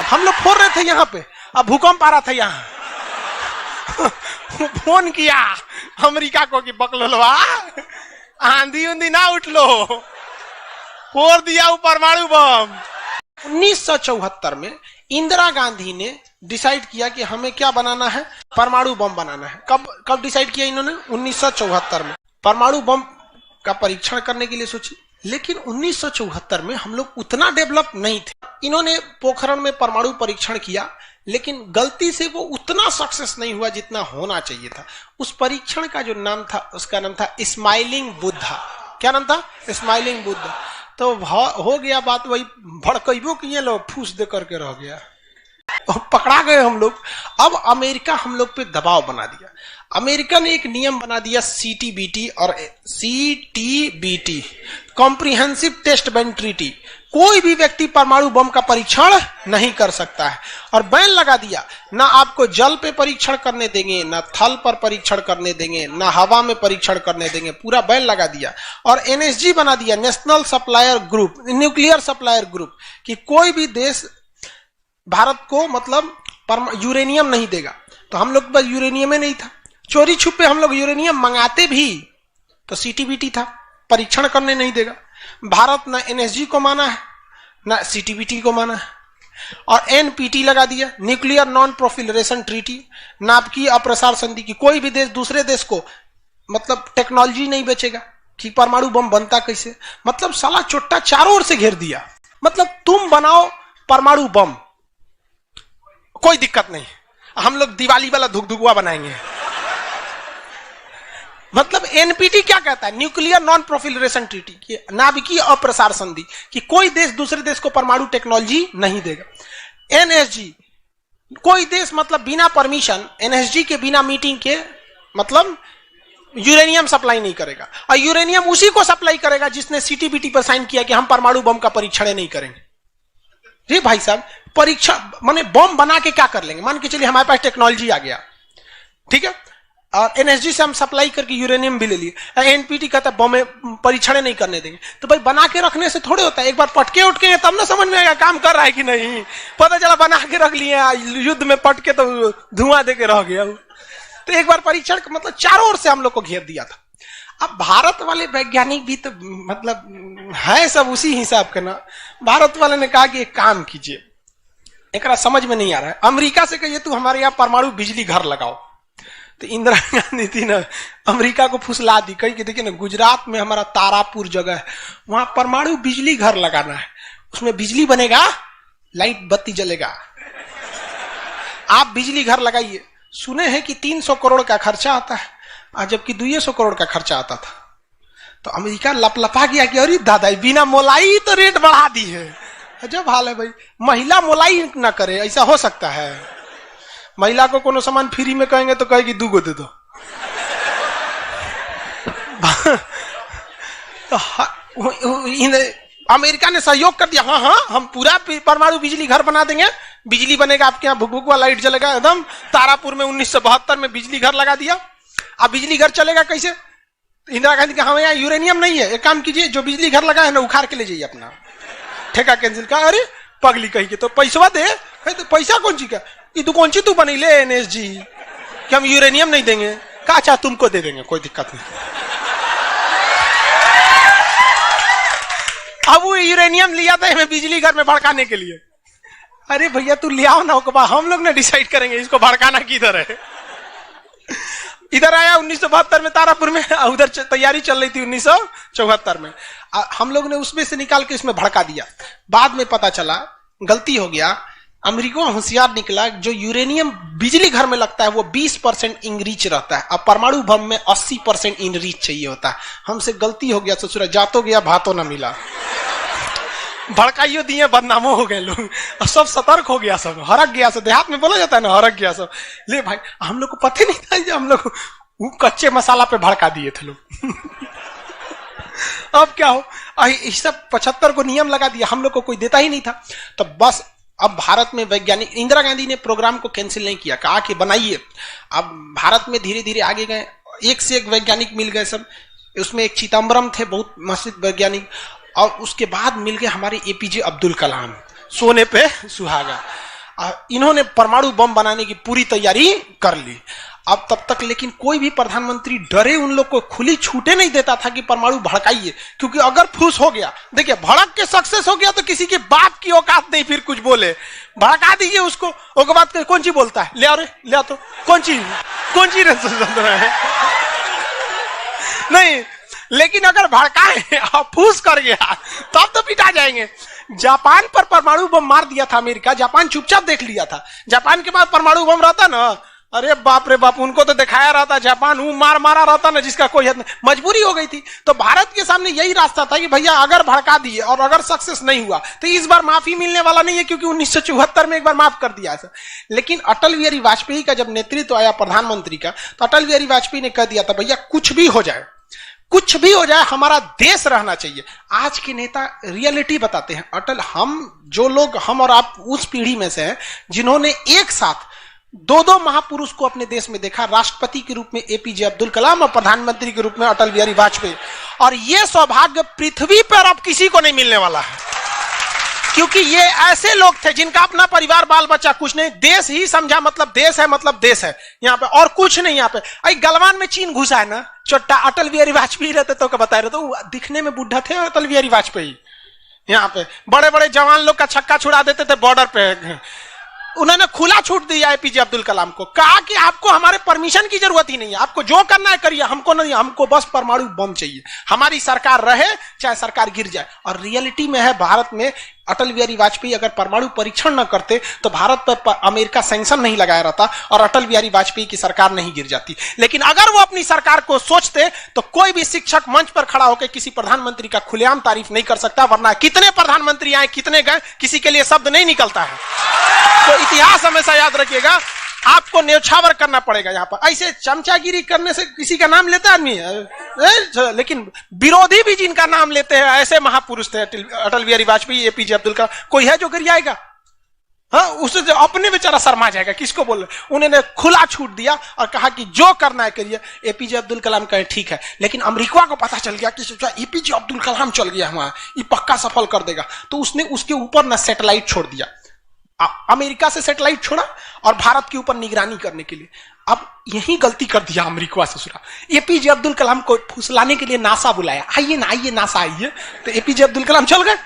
हम लोग फोड़ रहे थे यहाँ पे, अब भूकंप आ रहा था यहाँ। फोन किया अमेरिका को कि बकलोलवा आंधी उंधी ना उठ लो, फोड़ दिया वो परमाणु बम। 1974 में इंदिरा गांधी ने डिसाइड किया कि हमें क्या बनाना है, परमाणु बम बनाना है। कब डिसाइड किया इन्होंने? 1974 में परमाणु बम का परीक्षण करने के लिए सोची। लेकिन 1974 में हम लोग उतना डेवलप नहीं थे। इन्होंने पोखरण में परमाणु परीक्षण किया, लेकिन गलती से वो उतना सक्सेस नहीं हुआ जितना होना चाहिए था। उस परीक्षण का जो नाम था, उसका नाम था स्माइलिंग बुद्धा। क्या नाम था? स्माइलिंग बुद्धा। तो हो गया बात वही, भड़कइबो किए लोग, फूस दे करके रह गया, पकड़ा गए हम लोग। अब अमेरिका हम लोग पे दबाव बना दिया। अमेरिका ने एक नियम बना दिया CTBT और CTBT, comprehensive test ban treaty. कोई भी व्यक्ति परमाणु बम का परीक्षण नहीं कर सकता है, और बैन लगा दिया। ना आपको जल पे परीक्षण करने देंगे, ना थल पर परीक्षण करने देंगे, ना हवा में परीक्षण करने देंगे, पूरा बैन लगा दिया। और NSG बना दिया, national supplier group, nuclear supplier group, कि कोई भी देश भारत को मतलब यूरेनियम नहीं देगा। तो हम लोग बस यूरेनियम ही नहीं था, चोरी छुपे हम लोग यूरेनियम मंगाते भी तो CTBT था, परीक्षण करने नहीं देगा। भारत ना NSG को माना है, ना CTBT को माना है, और NPT लगा दिया, न्यूक्लियर नॉन प्रोफिलरेशन ट्रीटी, नाभिकीय अप्रसार संधि, की कोई भी देश दूसरे देश को मतलब टेक्नोलॉजी नहीं बेचेगा कि परमाणु बम बनता कैसे। मतलब साला चोट्टा चारों ओर से घेर दिया। मतलब तुम बनाओ परमाणु बम, कोई दिक्कत नहीं, हम लोग दिवाली वाला धुकधुकुआ बनाएंगे। मतलब NPT क्या कहता है? न्यूक्लियर नॉन प्रोफिलरेशन ट्रीटी, की नाभिकीय अप्रसार संधि, कि कोई देश दूसरे देश को परमाणु टेक्नोलॉजी नहीं देगा। NSG, कोई देश मतलब बिना परमिशन, NSG के बिना मीटिंग के मतलब यूरेनियम सप्लाई नहीं करेगा, और यूरेनियम उसी को सप्लाई करेगा जिसने CTBT पर साइन किया कि हम परमाणु बम का परीक्षण नहीं करेंगे। जी भाई साहब, परीक्षा माने बम बना के क्या कर लेंगे? मान के चलिए हमारे पास टेक्नोलॉजी आ गया, ठीक है, और NSG से हम सप्लाई करके यूरेनियम भी ले लिए। NPT कहता है बम में परीक्षण नहीं करने देंगे। तो भाई बना के रखने से थोड़े होता है, एक बार पटके उठके तब ना समझ में आएगा काम कर रहा है कि नहीं। पता चला बना के रख लिए, युद्ध में पटके तो धुआं दे के रह गया। तो एक बार परीक्षण मतलब चारों ओर से हम लोग को घेर दिया था। अब भारत वाले वैज्ञानिक भी तो मतलब है सब उसी हिसाब के ना। भारत वाले ने कहा कि एक काम कीजिए, एक समझ में नहीं आ रहा है, अमेरिका से कहिए तू हमारे यहाँ परमाणु बिजली घर लगाओ। तो इंदिरा गांधी थी ना, अमेरिका को फुसला दी, कही कि देखिए ना, गुजरात में हमारा तारापुर जगह है, वहां परमाणु बिजली घर लगाना है, उसमें बिजली बनेगा, लाइट बत्ती जलेगा, आप बिजली घर लगाइए। सुने हैं कि 300 करोड़ का खर्चा आता है, जबकि 200 करोड़ का खर्चा आता था। तो अमेरिका लपलपा गया कि अरे दादा, बिना मोलाई तो रेट बढ़ा दी है। अजब हाल है भाई, महिला मोलाई ना करे, ऐसा हो सकता है? महिला को कोनो सामान फ्री में कहेंगे तो कहेगी 2 गो दे दो। अमेरिका ने सहयोग कर दिया, हाँ हाँ हम पूरा परमाणु बिजली घर बना देंगे, बिजली बनेगा, आपके यहाँ भुक भुक लाइट जलेगा एकदम। तारापुर में 1972 में बिजली घर लगा दिया। अब बिजली घर चलेगा कैसे? इंदिरा गांधी का हमें यहाँ यूरेनियम नहीं है, एक काम कीजिए, जो बिजली घर लगा है ना उखाड़ के ले जाइए, अपना ठेका कैंसिल। का अरे पगली कही के तो पैसा दे, तो पैसा कौन ची का, ये तू कौन सी तू बनी ले NSG कि हम यूरेनियम नहीं देंगे, का अच्छा तुमको दे देंगे, कोई दिक्कत नहीं। अब वो यूरेनियम लिया था हमें बिजली घर में भड़काने के लिए। अरे भैया तू ले आओ ना, हम लोग ने डिसाइड करेंगे इसको भड़काना किधर है। इधर आया 1972 में तारापुर में, उधर तैयारी चल रही थी 1974 में। हम लोग ने उसमें से निकाल के इसमें भड़का दिया। बाद में पता चला गलती हो गया, अमेरिका होशियार निकला, जो यूरेनियम बिजली घर में लगता है वो 20% इनरीच रहता है, अब परमाणु बम में 80% इनरीच चाहिए होता है। हमसे गलती हो गया, ससुरा जातो गया भातो ना मिला, भड़काइयो दिए, बदनामो हो गए लोग, और सब सतर्क हो गया, सब हरक गया, सब देहात में बोला जाता है ना, हरक गया सब। ले भाई हम लोग को पता नहीं था, जब हम लोग कच्चे मसाला पे भड़का दिए थे लोग। अब क्या हो, सब 75 को नियम लगा दिया, हम लोग को कोई देता ही नहीं था। तो बस अब भारत में वैज्ञानिक, इंदिरा गांधी ने प्रोग्राम को कैंसिल नहीं किया, कहा कि बनाइए। अब भारत में धीरे धीरे आगे गए, एक से एक वैज्ञानिक मिल गए सब। उसमें एक चिदम्बरम थे, बहुत मशहूर वैज्ञानिक, और उसके बाद मिल गए हमारे APJ अब्दुल कलाम, सोने पे सुहागा। इन्होंने परमाणु बम बनाने की पूरी तैयारी कर ली। अब तब तक लेकिन कोई भी प्रधानमंत्री डरे उन लोग को खुली छूटे नहीं देता था कि परमाणु भड़काइए, क्योंकि अगर फूस हो गया, देखिए भड़क के सक्सेस हो गया तो किसी के बाप की औकात नहीं फिर कुछ बोले। भड़का दीजिए उसको, उसके बाद कौन सी बोलता है, ले आओ रे, ले आओ तो कौन सी है नहीं, लेकिन अगर भड़काए और फूस कर गया तब तो पिटा जाएंगे। जापान पर परमाणु बम मार दिया था अमेरिका, जापान चुपचाप देख लिया था। जापान के पास परमाणु बम रहता ना, अरे बाप रे बाप, उनको तो दिखाया रहता, जापान मारा रहता ना जिसका कोई हद नहीं। मजबूरी हो गई थी, तो भारत के सामने यही रास्ता था कि भैया अगर भड़का दिए और अगर सक्सेस नहीं हुआ तो इस बार माफी मिलने वाला नहीं है, क्योंकि 1974 में एक बार माफ कर दिया था। लेकिन अटल बिहारी वाजपेयी का जब नेतृत्व आया प्रधानमंत्री का, तो अटल बिहारी वाजपेयी ने कह दिया था भैया कुछ भी हो जाए, कुछ भी हो जाए, हमारा देश रहना चाहिए। आज के नेता रियलिटी बताते हैं। अटल, हम और आप उस पीढ़ी में से हैं जिन्होंने एक साथ दो महापुरुष को अपने देश में देखा, राष्ट्रपति के रूप में एपीजे अब्दुल कलाम और प्रधानमंत्री के रूप में अटल बिहारी वाजपेयी। और यह सौभाग्य पृथ्वी पर अब किसी को नहीं मिलने वाला है, क्योंकि ये ऐसे लोग थे जिनका अपना परिवार बाल बच्चा कुछ नहीं, देश ही समझा मतलब देश है यहाँ पे, और कुछ नहीं। यहाँ पे गलवान में चीन घुसा है ना, छोटा अटल बिहारी वाजपेयी रहते तो बता रहे, तो दिखने में बुढ़ा थे अटल बिहारी वाजपेयी। यहाँ पे बड़े बड़े जवान लोग का छक्का छुड़ा देते थे बॉर्डर पे। उन्होंने खुला छूट दिया एपीजे अब्दुल कलाम को, कहा कि आपको हमारे परमिशन की जरूरत ही नहीं है, आपको जो करना है करिए, हमको नहीं, हमको बस परमाणु बम चाहिए, हमारी सरकार रहे चाहे सरकार गिर जाए। और रियलिटी में है, भारत में अटल बिहारी वाजपेयी अगर परमाणु परीक्षण न करते तो भारत पर अमेरिका सैंक्शन नहीं लगाया रहता और अटल बिहारी वाजपेयी की सरकार नहीं गिर जाती। लेकिन अगर वो अपनी सरकार को सोचते तो कोई भी शिक्षक मंच पर खड़ा होकर किसी प्रधानमंत्री का खुलेआम तारीफ नहीं कर सकता, वरना कितने प्रधानमंत्री आए, कितने गए, किसी के लिए शब्द नहीं निकलता है। तो इतिहास हमेशा याद रखिएगा, आपको न्यौछावर करना पड़ेगा। यहाँ पर ऐसे चमचागिरी करने से किसी का नाम लेता आदमी, लेकिन विरोधी भी जिनका नाम लेते हैं ऐसे महापुरुष थे अटल बिहारी वाजपेयी, एपीजे अब्दुल कलाम। कोई है जो गरियाएगा? हाँ, उसे अपने बेचारा शर्मा जाएगा, किसको बोल रहे। उन्होंने खुला छूट दिया और कहा कि जो करना है करिए। एपीजे अब्दुल कलाम कहे ठीक है, लेकिन अमेरिका को पता चल गया कि सोचा एपीजे अब्दुल कलाम चल गया वहां, ये पक्का सफल कर देगा, तो उसने उसके ऊपर ना सैटेलाइट छोड़ दिया, अमेरिका से सैटेलाइट छोड़ा और भारत के ऊपर निगरानी करने के लिए। अब यही गलती कर दिया अमेरिका से सुना। एपीजे अब्दुल कलाम को फुसलाने के लिए नासा बुलाया, आइए ना, आइए नासा आइए, तो एपीजे अब्दुल कलाम चल गए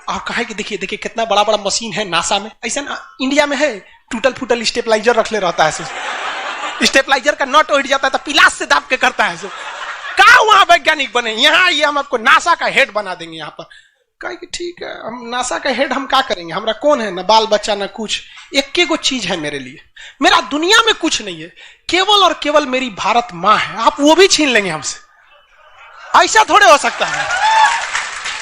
और कहा कि देखिए देखिए कितना बड़ा बड़ा मशीन है नासा में। ऐसा ना इंडिया में है, टूटल फूटल स्टेपलाइजर रख ले रहता है, स्टेपलाइजर का नट उठ जाता है तो पिलास से दाब के करता है। कहा वहां वैज्ञानिक बने, यहाँ आइए हम आपको नासा का हेड बना देंगे। यहाँ पर कहा कि ठीक है, हम नासा का हेड हम क्या करेंगे, हमारा कौन है, ना बाल बच्चा ना कुछ, एक को चीज है मेरे लिए, मेरा दुनिया में कुछ नहीं है, केवल और केवल मेरी भारत मां है, आप वो भी छीन लेंगे हमसे, ऐसा थोड़े हो सकता है।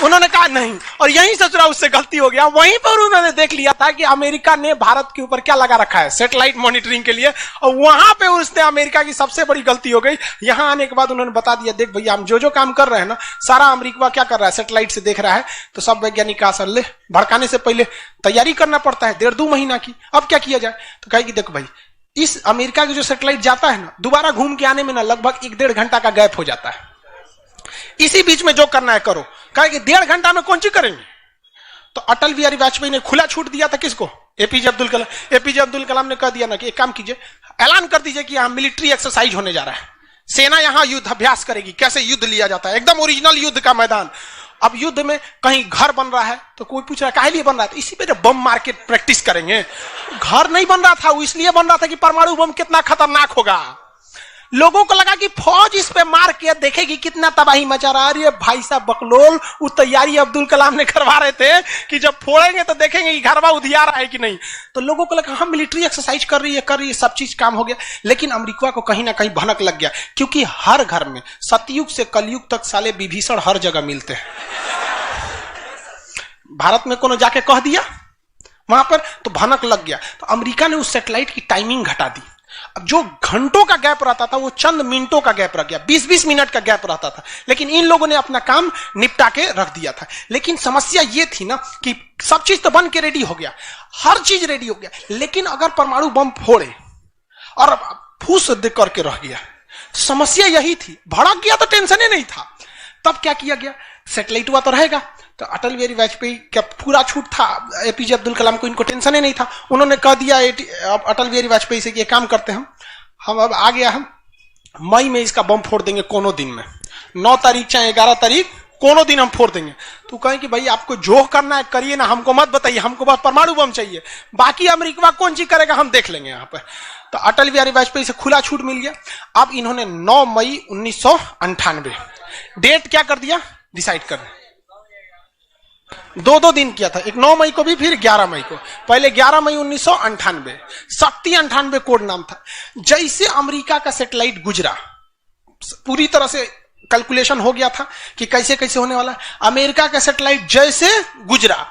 उन्होंने कहा नहीं, और यहीं से थोड़ा उससे गलती हो गया। वहीं पर उन्होंने देख लिया था कि अमेरिका ने भारत के ऊपर क्या लगा रखा है, सैटेलाइट मॉनिटरिंग के लिए, और वहां पे उसने अमेरिका की सबसे बड़ी गलती हो गई। यहां आने के बाद उन्होंने बता दिया, देख भैया हम जो काम कर रहे हैं ना, सारा अमेरिका क्या कर रहा है, सैटेलाइट से देख रहा है। तो सब वैज्ञानिक का असर ले, भड़काने से पहले तैयारी करना पड़ता है 1.5-2 महीना की, अब क्या किया जाए। तो कहे कि देखो भाई, इस अमेरिका के जो सैटेलाइट जाता है ना, दोबारा घूम के आने में ना लगभग 1-1.5 घंटा का गैप हो जाता है, इसी बीच में जो करना है करो। कहा कि 1.5 घंटा में कौन सी करेंगे। तो अटल बिहारी वाजपेयी ने खुला छूट दिया था किसको, एपीजे अब्दुल कलाम। एपीजे अब्दुल कलाम ने कह दिया ना कि एक काम कीजिए, ऐलान कर दीजिए कि यहां मिलिट्री एक्सरसाइज होने जा रहा है, सेना यहां युद्ध अभ्यास करेगी, कैसे युद्ध लिया जाता है, एकदम ओरिजिनल युद्ध का मैदान। अब युद्ध में कहीं घर बन रहा है तो कोई पूछ रहा है काहे लिए बन रहा है, तो इसी पे बम मार के प्रैक्टिस करेंगे। घर नहीं बन रहा था, वो इसलिए बन रहा था कि परमाणु बम कितना खतरनाक होगा। लोगों को लगा कि फौज इस पे मार के देखेगी कितना तबाही मचा रहा है। भाई साहब बकलोल, वो तैयारी अब्दुल कलाम ने करवा रहे थे कि जब फोड़ेंगे तो देखेंगे कि घरवा उधिया रहा है कि नहीं। तो लोगों को लगा हम मिलिट्री एक्सरसाइज कर रही है, सब चीज काम हो गया। लेकिन अमेरिका को कहीं ना कहीं भनक लग गया, क्योंकि हर घर में सतयुग से कलयुग तक साले विभीषण हर जगह मिलते हैं। भारत में कोनो जाके कह दिया वहां पर, तो भनक लग गया। तो अमेरिका ने उस सैटेलाइट की टाइमिंग घटा दी। अब जो घंटों का गैप रहता था वो चंद मिनटों का गैप रह गया, 20-20 मिनट का गैप रहता था। लेकिन इन लोगों ने अपना काम निपटा के रख दिया था। लेकिन समस्या ये थी ना कि सब चीज तो बन के रेडी हो गया, हर चीज रेडी हो गया, लेकिन अगर परमाणु बम फोड़े और फूस दे करके रह गया, समस्या यही थी। भड़क गया तो टेंशन ही नहीं था। तब क्या किया गया, सैटेलाइट हुआ तो रहेगा, तो अटल बिहारी वाजपेयी का पूरा छूट था, एपीजे अब्दुल कलाम को इनको टेंशन ही नहीं था। उन्होंने कह दिया अटल बिहारी वाजपेयी से कि काम करते हैं हम अब आ गया, हम मई में इसका बम फोड़ देंगे कोनो दिन में, 9 तारीख चाहे 11 तारीख कोनो दिन हम फोड़ देंगे। तो कहें कि भाई आपको जो करना है करिए ना, हमको मत बताइए, हमको बस परमाणु बम चाहिए, बाकी अमेरिका कौन चीज करेगा हम देख लेंगे यहाँ पर। तो अटल बिहारी वाजपेयी से खुला छूट मिल गया। अब इन्होंने 9 मई 1998 डेट क्या कर दिया, डिसाइड कर, 2 दिन किया था, एक 9 मई को भी, फिर 11 मई को। पहले 11 मई 1998 शक्ति 98 कोड नाम था। जैसे अमेरिका का सैटेलाइट गुजरा, पूरी तरह से कैलकुलेशन हो गया था कि कैसे कैसे होने वाला है। अमेरिका का सैटेलाइट जैसे गुजरा,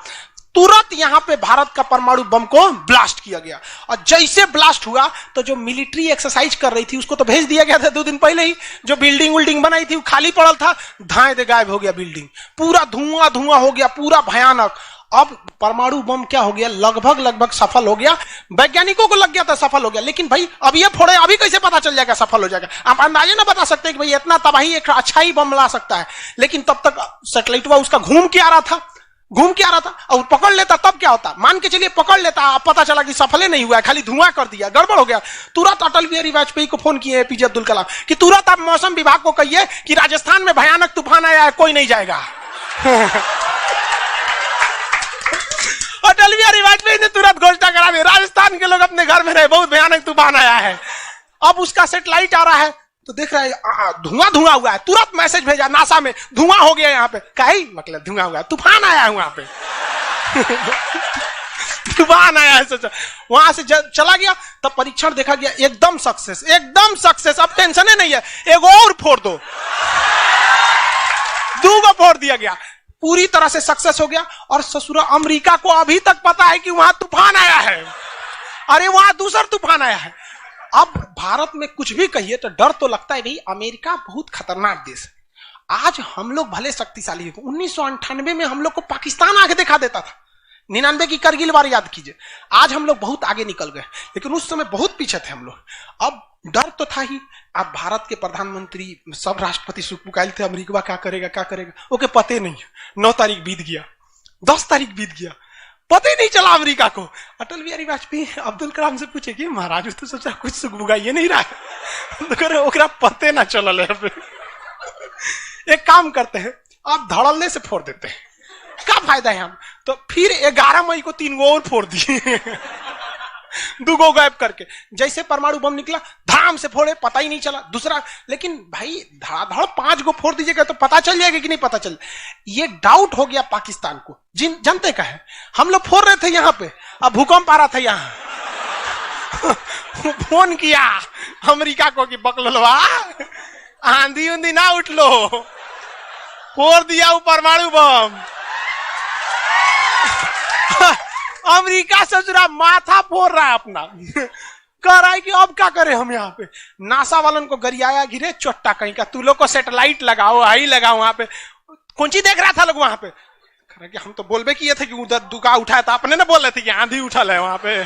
तुरंत यहां पे भारत का परमाणु बम को ब्लास्ट किया गया। और जैसे ब्लास्ट हुआ तो जो मिलिट्री एक्सरसाइज कर रही थी उसको तो भेज दिया गया था 2 दिन पहले ही। जो बिल्डिंग विल्डिंग बनाई थी वो खाली पड़ल था, धाए दे गायब हो गया बिल्डिंग, पूरा धुआं धुआं हो गया, पूरा भयानक। अब परमाणु बम क्या हो गया, लगभग सफल हो गया। वैज्ञानिकों को लग गया था सफल हो गया, लेकिन भाई अब ये फोड़े, अभी कैसे पता चल जाएगा सफल हो जाएगा। आप अंदाजे ना बता सकते कि भाई इतना तबाही एक अच्छा ही बम ला सकता है। लेकिन तब तक सैटेलाइट उसका घूम के आ रहा था और पकड़ लेता तब क्या होता, मान के चलिए पकड़ लेता, अब पता चला कि सफल नहीं हुआ, खाली धुआं कर दिया, गड़बड़ हो गया। तुरंत अटल बिहारी वाजपेयी को फोन किए एपीजे अब्दुल कलाम कि तुरंत आप मौसम विभाग को कहिए कि राजस्थान में भयानक तूफान आया है, कोई नहीं जाएगा। अटल बिहारी वाजपेयी ने तुरंत घोषणा करा दी, राजस्थान के लोग अपने घर में रहे, बहुत भयानक तूफान आया है। अब उसका सैटेलाइट आ रहा है तो देख रहा है धुआं धुआं हुआ है, तुरंत मैसेज भेजा नासा में, धुआं हो गया यहाँ पे। काई मतलब धुआं हुआ है, तूफान आया है वहां पे। तूफान आया है, सोचा वहां से चला गया। तब परीक्षण देखा गया, एकदम सक्सेस। अब टेंशन ही नहीं है, एक और फोड़ दो, 2 फोड़ दिया गया, पूरी तरह से सक्सेस हो गया। और ससुरा अमेरिका को अभी तक पता है कि वहां तूफान आया है, अरे वहां दूसरा तूफान आया है। अब भारत में कुछ भी कहिए तो डर तो लगता है, भाई अमेरिका बहुत खतरनाक देश है। आज हम लोग भले शक्तिशाली है, 1998 में हम लोग को पाकिस्तान आगे दिखा देता था, 99 की करगिल वार याद कीजिए। आज हम लोग बहुत आगे निकल गए, लेकिन उस समय बहुत पीछे थे हम लोग। अब डर तो था ही। अब भारत के प्रधानमंत्री सब राष्ट्रपति सुखपुकाइल थे, अमेरिका क्या करेगा ओके पते नहीं। 9 तारीख बीत गया, 10 तारीख बीत गया, पता ही नहीं चला अमेरिका को। अटल बिहारी वाजपेयी अब्दुल कलाम से पूछे कि महाराज तो सोचा कुछ सुखबुगाइए नहीं रहा है, ओकरा पते ना चलल है। एक काम करते हैं, आप धड़ल्ले से फोड़ देते हैं, क्या फायदा है हम। तो फिर 11 मई को 3 और फोड़ दिए, 2 गायब करके। जैसे परमाणु बम निकला धाम से फोड़े, पता ही नहीं चला दूसरा। लेकिन भाई धड़ाधड़ 5 फोड़ दीजिएगा तो पता चल जाएगा कि नहीं पता चल। ये डाउट हो गया पाकिस्तान को, जनते का है। हम लोग फोड़ रहे थे यहाँ पे, अब भूकंप आ रहा था यहाँ। फोन किया अमेरिका को कि बकलवा आंधी उंधी ना उठ लो, फोड़ दिया वो परमाणु बम। अमेरिका ससुरा माथा फोड़ रहा है अपना, कह रहा है कि अब क्या करें हम। यहाँ पे नासा वालन को गरियाया, गिरे चोट्टा कहीं का, तू लोग को सैटेलाइट लगाओ, आई लगाओ। वहां पे कौन चीज देख रहा था लोग वहां पे, कि हम तो बोलबे किए थे कि उधर दुका उठाया था, अपने ना बोल रहे थे कि आंधी उठल है वहां पे।